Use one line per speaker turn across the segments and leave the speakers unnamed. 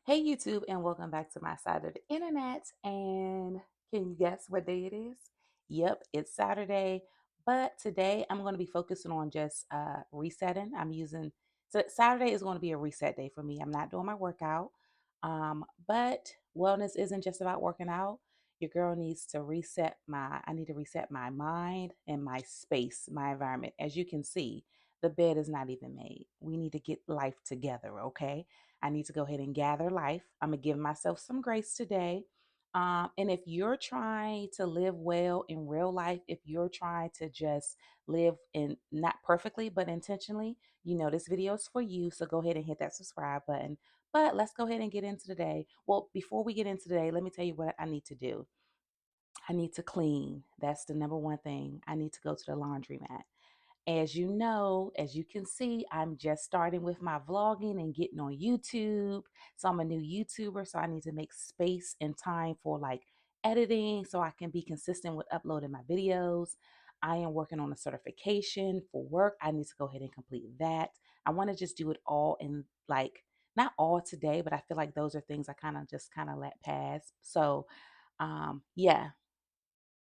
Hey YouTube, and welcome back to my side of the internet. And can you guess what day it is? Yep, it's Saturday. But today I'm going to be focusing on just resetting. So Saturday is going to be a reset day for me. I'm not doing my workout. But wellness isn't just about working out. Your girl needs to I need to reset my mind and my space, my environment. As you can see, the bed is not even made. We need to get life together, okay? I need to go ahead and gather life. I'm going to give myself some grace today. And if you're trying to live well in real life, if you're trying to just live in not perfectly, but intentionally, this video is for you. So go ahead and hit that subscribe button. But let's go ahead and get into the day. Well, before we get into the day, let me tell you what I need to do. I need to clean. That's the number one thing. I need to go to the laundromat. As you know, as you can see, I'm just starting with my vlogging and getting on YouTube. So I'm a new YouTuber, so I need to make space and time for like editing so I can be consistent with uploading my videos. I am working on a certification for work. I need to go ahead and complete that. I want to just do it all in like not all today, but I feel like those are things I kind of let pass. So yeah,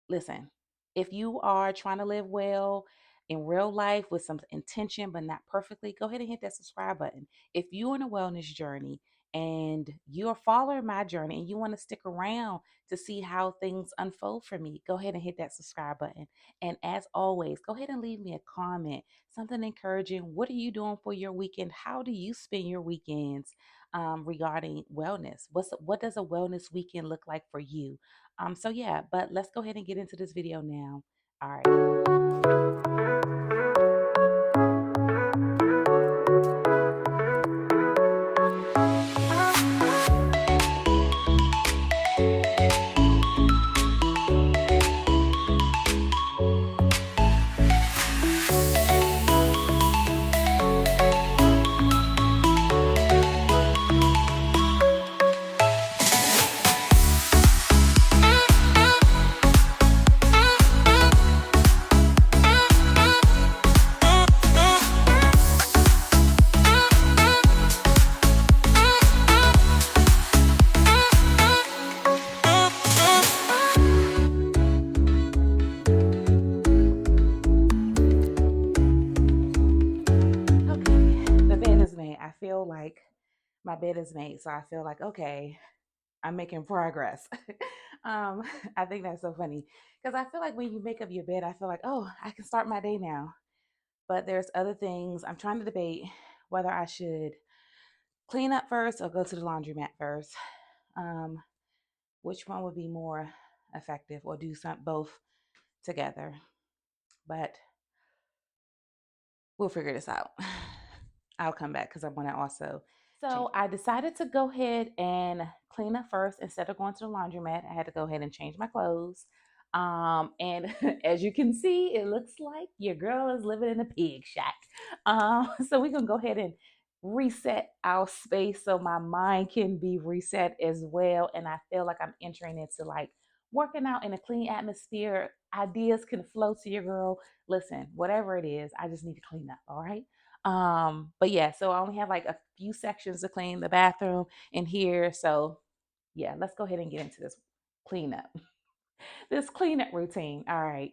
listen, if you are trying to live well in real life with some intention, but not perfectly, go ahead and hit that subscribe button. If you're on a wellness journey and you're following my journey and you want to stick around to see how things unfold for me, go ahead and hit that subscribe button. And as always, go ahead and leave me a comment, something encouraging. What are you doing for your weekend? How do you spend your weekends regarding wellness? What does a wellness weekend look like for you? So yeah, but let's go ahead and get into this video now. All right. Okay, the bed is made. I feel like my bed is made, so I feel like okay, I'm making progress. um, I think that's so funny because I feel like when you make up your bed, I feel like oh, I can start my day now. But there's other things I'm trying to debate whether I should clean up first or go to the laundromat first. Um, which one would be more effective, or do some both together? But we'll figure this out. I'll come back because I want to also. So I decided to go ahead and clean up first instead of going to the laundromat. I had to go ahead and change my clothes. And as you can see, it looks like your girl is living in a pig shack. So we're gonna go ahead and reset our space so my mind can be reset as well. And I feel like I'm entering into like working out in a clean atmosphere. Ideas can flow to your girl. Listen, whatever it is, I just need to clean up. All right. But yeah, so I only have like a few sections to clean, the bathroom in here. So yeah, let's go ahead and get into this cleanup, this cleanup routine. All right.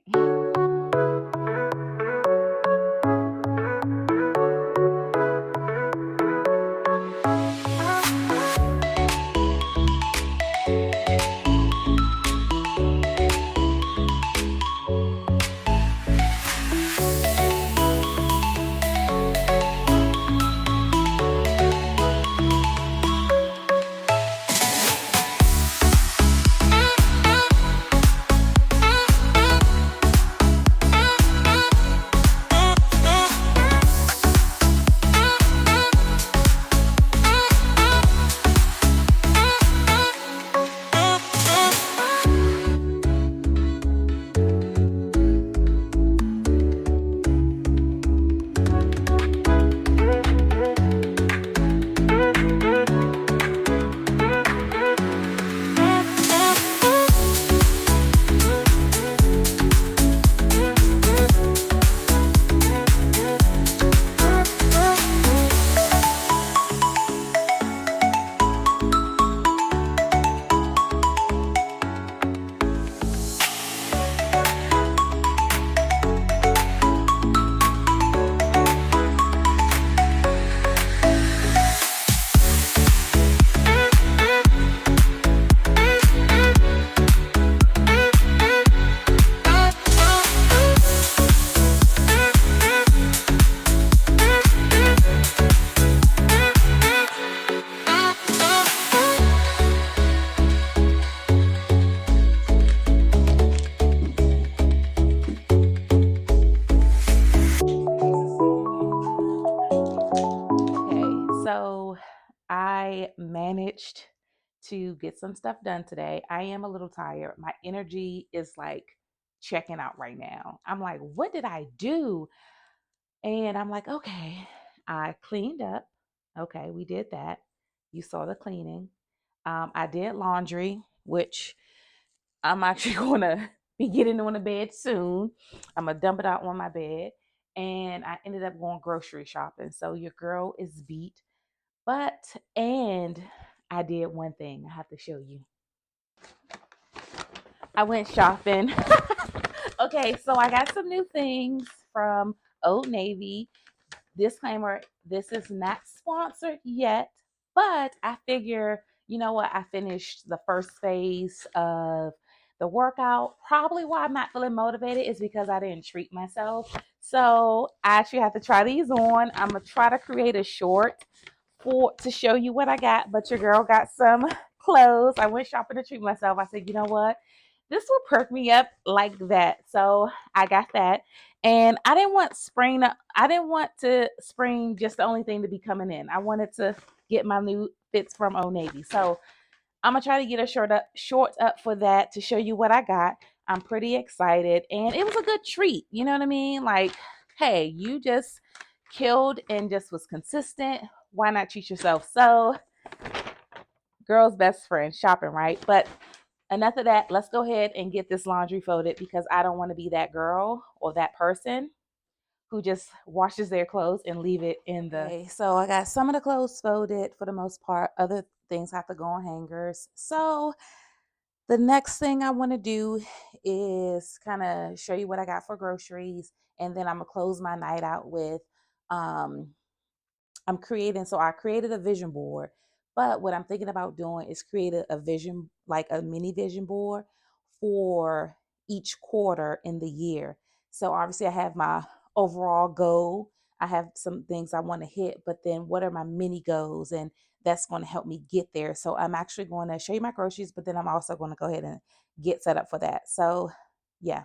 I managed to get some stuff done today. I am a little tired. My energy is like checking out right now. I'm like, what did I do? And I'm like, okay, I cleaned up. Okay, we did that. You saw the cleaning. I did laundry, which I'm actually going to be getting on the bed soon. I'm going to dump it out on my bed. And I ended up going grocery shopping. So your girl is beat. And I did one thing I have to show you. I went shopping. Okay, so I got some new things from Old Navy. Disclaimer, this is not sponsored yet, but I figure, you know what? I finished the first phase of the workout. Probably why I'm not feeling motivated is because I didn't treat myself. So I actually have to try these on. I'm gonna try to create a short to show you what I got, but your girl got some clothes. I went shopping to treat myself. I said, you know what? This will perk me up like that. So I got that. And I didn't want spring. I didn't want to spring just the only thing to be coming in. I wanted to get my new fits from Old Navy. So I'm gonna try to get a short up for that to show you what I got. I'm pretty excited, and it was a good treat. You know what I mean? Like, hey, you just killed and just was consistent. Why not treat yourself? So, girl's best friend shopping, right? But enough of that. Let's go ahead and get this laundry folded because I don't want to be that girl or that person who just washes their clothes and leave it in the. Okay, so I got some of the clothes folded for the most part. Other things have to go on hangers. So the next thing I want to do is kind of show you what I got for groceries, and then I'm gonna close my night out with um so I created a vision board, but what I'm thinking about doing is create a vision, like a mini vision board for each quarter in the year. So obviously I have my overall goal. I have some things I want to hit, but then what are my mini goals? And that's going to help me get there. So I'm actually going to show you my groceries, but then I'm also going to go ahead and get set up for that. So yeah,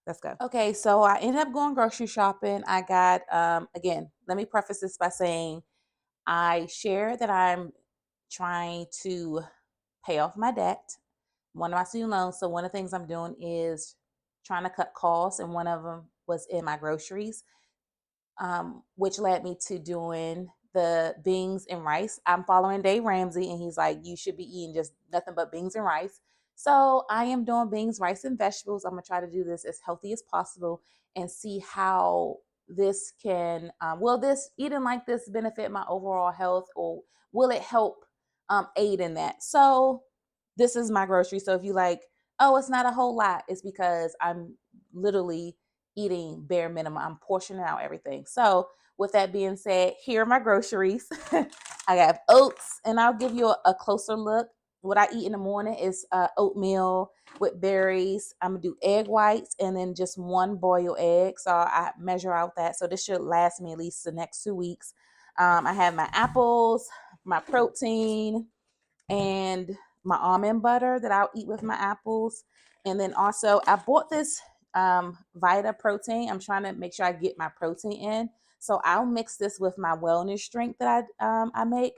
let's go. Okay, so I ended up going grocery shopping. I got again, let me preface this by saying I share that I'm trying to pay off my debt, one of my student loans. So one of the things I'm doing is trying to cut costs, and one of them was in my groceries, which led me to doing the beans and rice. I'm following Dave Ramsey, and he's like, you should be eating just nothing but beans and rice. So I am doing beans, rice, and vegetables. I'm gonna try to do this as healthy as possible and see how this can, will this eating like this benefit my overall health, or will it help aid in that? So this is my grocery. So if you like, oh, it's not a whole lot, it's because I'm literally eating bare minimum. I'm portioning out everything. So with that being said, here are my groceries. I have oats, and I'll give you a closer look. What I eat in the morning is oatmeal with berries. I'm gonna do egg whites and then just one boiled egg. So I measure out that. So this should last me at least the next 2 weeks. I have my apples, my protein, and my almond butter that I'll eat with my apples. And then also I bought this Vita protein. I'm trying to make sure I get my protein in. So I'll mix this with my wellness drink that I make.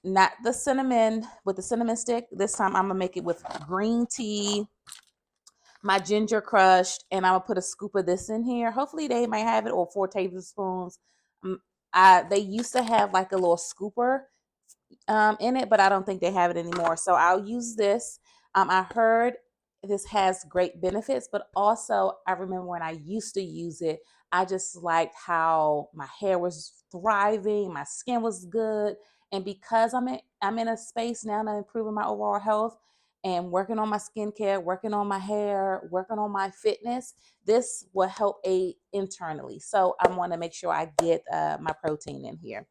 Not the cinnamon with the cinnamon stick. This time I'm gonna make it with green tea, my ginger crushed, and I'm gonna put a scoop of this in here. Hopefully they might have it, or 4 tablespoons. They used to have like a little scooper in it, but I don't think they have it anymore. So I'll use this. I heard this has great benefits, but also I remember when I used to use it, I just liked how my hair was thriving, my skin was good, and because I'm in a space now that I'm improving my overall health and working on my skincare, working on my hair, working on my fitness, this will help aid internally. So I want to make sure I get my protein in here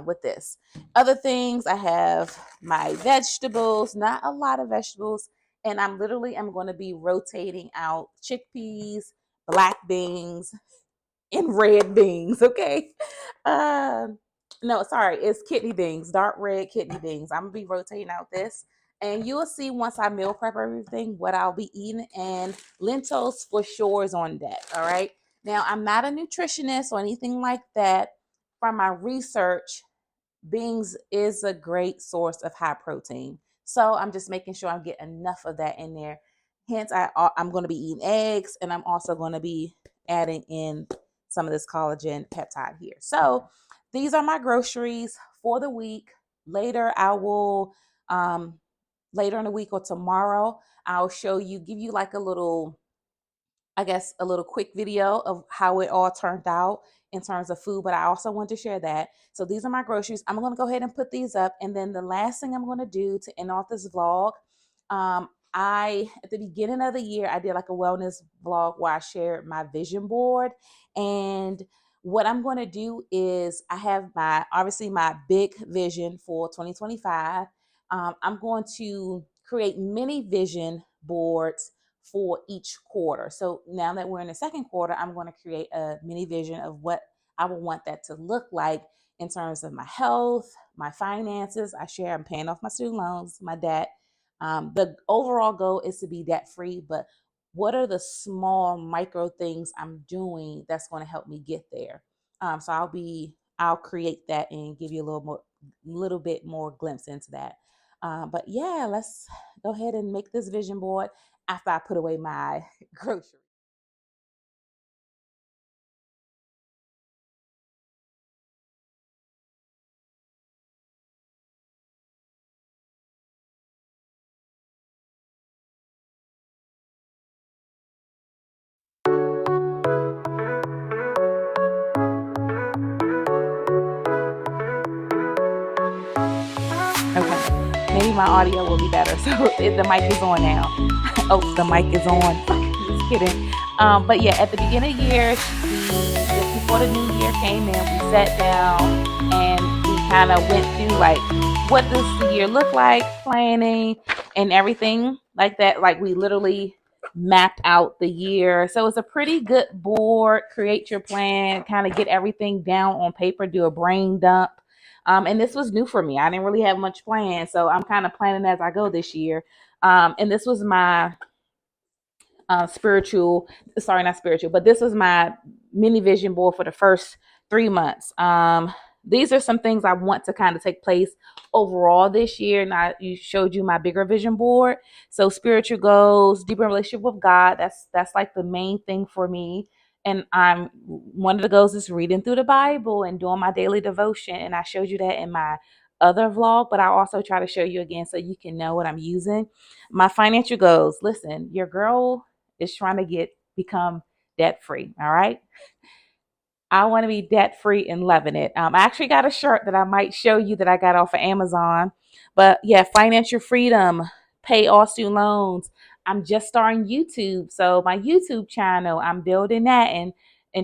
with this. Other things, I have my vegetables, not a lot of vegetables, and I'm going to be rotating out chickpeas, black beans, and red beans. Okay, uh, no, sorry, it's kidney beans, dark red kidney beans. I'm gonna be rotating out this, and you'll see once I meal prep everything what I'll be eating. And lentils for sure is on deck. All right. Now I'm not a nutritionist or anything like that. From my research, beans is a great source of high protein. So I'm just making sure I'm getting enough of that in there. Hence, I'm going to be eating eggs, and I'm also going to be adding in some of this collagen peptide here. So these are my groceries for the week. Later, I will later in the week or tomorrow, I'll show you, give you like a little, I guess, a little quick video of how it all turned out in terms of food, but I also want to share that. So these are my groceries. I'm going to go ahead and put these up. And then the last thing I'm going to do to end off this vlog, at the beginning of the year, I did like a wellness vlog where I shared my vision board. And what I'm going to do is I have obviously my big vision for 2025. I'm going to create mini vision boards for each quarter. So now that we're in the second quarter, I'm going to create a mini vision of what I would want that to look like in terms of my health, my finances. I'm paying off my student loans, my debt. The overall goal is to be debt free, but what are the small micro things I'm doing that's going to help me get there? So I'll create that and give you little bit more glimpse into that. But yeah, let's go ahead and make this vision board after I put away my groceries. Okay, maybe my audio will be better. So the mic is on now. Oh, the mic is on. Just kidding. But yeah, at the beginning of the year, just before the new year came in, we sat down and we kind of went through like what does the year look like, planning and everything like that. Like we literally mapped out the year. So it's a pretty good board. Create your plan, kind of get everything down on paper, do a brain dump. And this was new for me. I didn't really have much plan. So I'm kind of planning as I go this year. And this was my spiritual, sorry, not spiritual, but this was my mini vision board for the first 3 months. These are some things I want to kind of take place overall this year. And you showed you my bigger vision board. So spiritual goals, deeper relationship with God. That's like the main thing for me. And I'm one of the goals is reading through the Bible and doing my daily devotion. And I showed you that in my other vlog, but I also try to show you again so you can know what I'm using. My financial goals. Listen, your girl is trying to become debt free. All right. I want to be debt free and loving it. I actually got a shirt that I might show you that I got off of Amazon. But yeah, financial freedom, pay all student loans. I'm just starting YouTube. So my YouTube channel, I'm building that and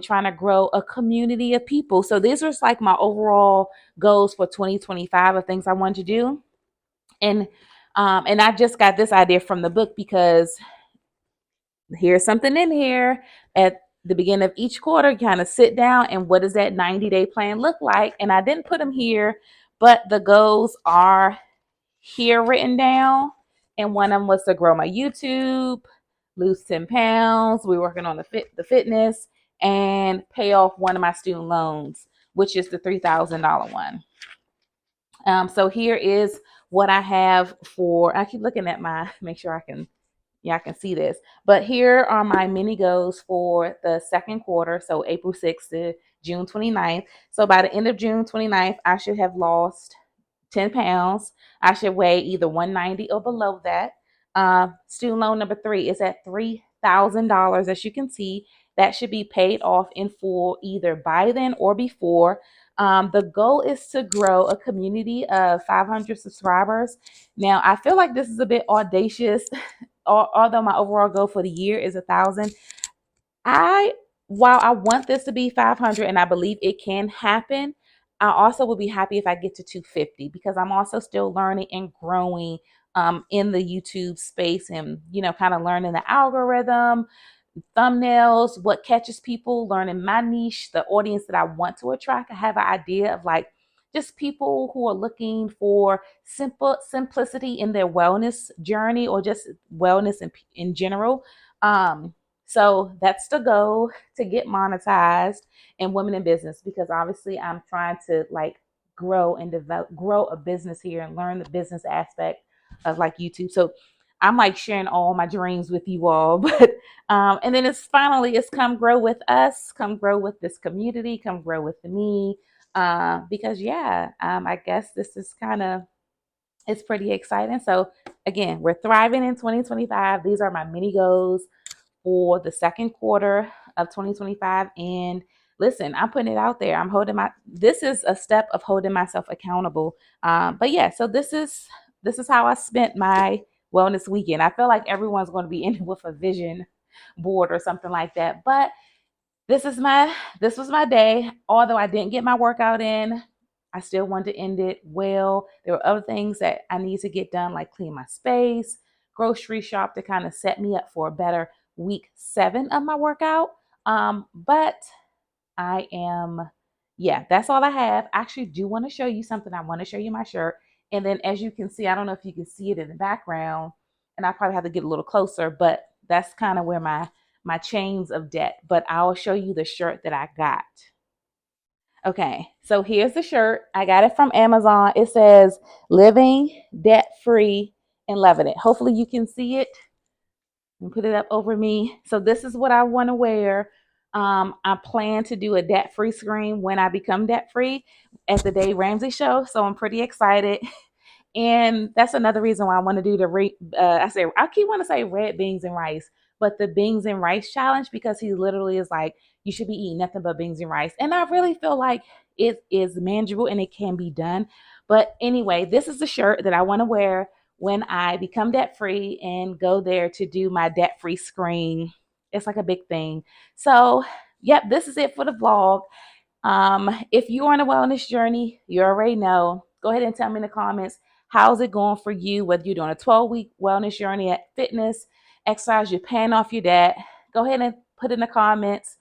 trying to grow a community of people. So these are like my overall goals for 2025 of things I want to do. And I just got this idea from the book because here's something in here at the beginning of each quarter, kind of sit down and what does that 90-day plan look like? And I didn't put them here, but the goals are here written down. And one of them was to grow my YouTube, lose 10 pounds. We're working on the fitness and pay off one of my student loans, which is the $3,000 one. So here is what I have for, I keep looking at make sure I can see this. But here are my mini goals for the second quarter. So April 6th to June 29th. So by the end of June 29th, I should have lost 10 pounds. I should weigh either 190 or below that. Student loan number 3 is at $3,000. As you can see, that should be paid off in full either by then or before. The goal is to grow a community of 500 subscribers. Now, I feel like this is a bit audacious. Although my overall goal for the year is 1,000, I while I want this to be 500 and I believe it can happen, I also will be happy if I get to 250 because I'm also still learning and growing in the YouTube space and kind of learning the algorithm, thumbnails, what catches people, learning my niche, the audience that I want to attract. I have an idea of like just people who are looking for simplicity in their wellness journey or just wellness in general. So that's the goal, to get monetized in women in business, because obviously I'm trying to like grow and develop, grow a business here and learn the business aspect of like YouTube. So I'm like sharing all my dreams with you all, but and then it's come grow with us, come grow with this community, come grow with me, because yeah, I guess this is kind of it's pretty exciting. So again, we're thriving in 2025. These are my mini goals for the second quarter of 2025. And listen, I'm putting it out there. This is a step of holding myself accountable. But yeah, so this is how I spent my wellness weekend. I feel like everyone's going to be in with a vision board or something like that. But this is my this was my day. Although I didn't get my workout in, I still wanted to end it well. There were other things that I need to get done, like clean my space, grocery shop to kind of set me up for a better week 7 of my workout. But I am, yeah, that's all I have. I actually do want to show you something. I want to show you my shirt. And then as you can see, I don't know if you can see it in the background, and I probably have to get a little closer, but that's kind of where my chains of debt. But I'll show you the shirt that I got. Okay, so here's the shirt. I got it from Amazon. It says living debt free and loving it. Hopefully you can see it and put it up over me. So this is what I want to wear. I plan to do a debt free screen when I become debt free at the Dave Ramsey show. So I'm pretty excited. And that's another reason why I want to do I keep want to say red beans and rice, but the beans and rice challenge, because he literally is like, you should be eating nothing but beans and rice. And I really feel like it is manageable and it can be done. But anyway, this is the shirt that I want to wear when I become debt free and go there to do my debt free screen. It's like a big thing. So, yep, this is it for the vlog. If you're on a wellness journey, you already know. Go ahead and tell me in the comments, how's it going for you? Whether you're doing a 12-week wellness journey at fitness, exercise, you're paying off your debt. Go ahead and put in the comments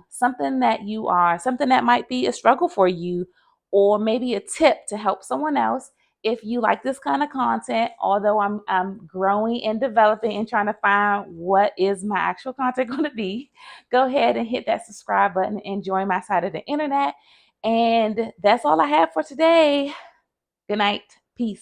something that might be a struggle for you, or maybe a tip to help someone else. If you like this kind of content, although I'm growing and developing and trying to find what is my actual content going to be, go ahead and hit that subscribe button and join my side of the internet. And that's all I have for today. Good night.